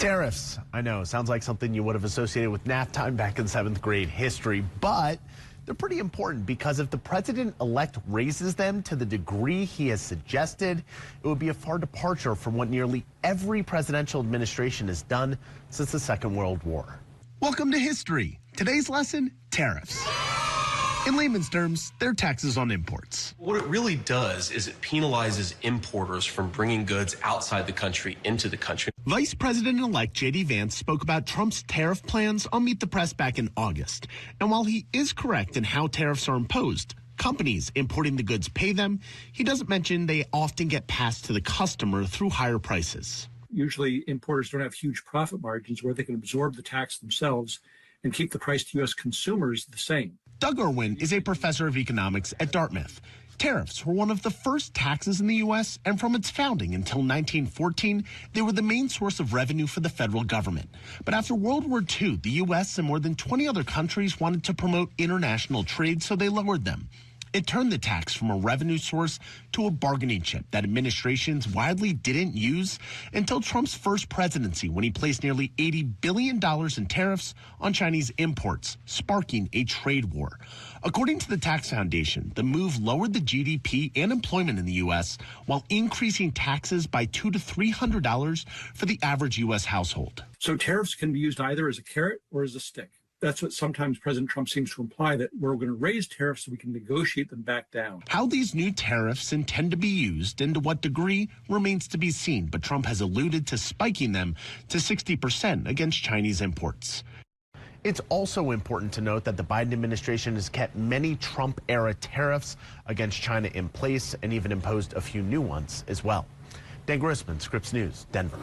Tariffs, I know, sounds like something you would have associated with nap time back in 7th grade history, but they're pretty important because if the president-elect raises them to the degree he has suggested, it would be a far departure from what nearly every presidential administration has done since the Second World War. Welcome to history. Today's lesson, tariffs. In layman's terms, they're taxes on imports. What it really does is it penalizes importers from bringing goods outside the country into the country. Vice President-elect J.D. Vance spoke about Trump's tariff plans on Meet the Press back in August. And while he is correct in how tariffs are imposed, companies importing the goods pay them, he doesn't mention they often get passed to the customer through higher prices. Usually importers don't have huge profit margins where they can absorb the tax themselves and keep the price to U.S. consumers the same. Doug Irwin is a professor of economics at Dartmouth. Tariffs were one of the first taxes in the U.S., and from its founding until 1914, they were the main source of revenue for the federal government. But after World War II, the U.S. and more than 20 other countries wanted to promote international trade, so they lowered them. It turned the tax from a revenue source to a bargaining chip that administrations widely didn't use until Trump's first presidency, when he placed nearly $80 billion in tariffs on Chinese imports, sparking a trade war. According to the Tax Foundation, the move lowered the GDP and employment in the U.S. while increasing taxes by $200 to $300 for the average U.S. household. So tariffs can be used either as a carrot or as a stick. That's what sometimes President Trump seems to imply, that we're going to raise tariffs so we can negotiate them back down. How these new tariffs intend to be used and to what degree remains to be seen, but Trump has alluded to spiking them to 60% against Chinese imports. It's also important to note that the Biden administration has kept many Trump-era tariffs against China in place and even imposed a few new ones as well. Dan Grossman, Scripps News, Denver.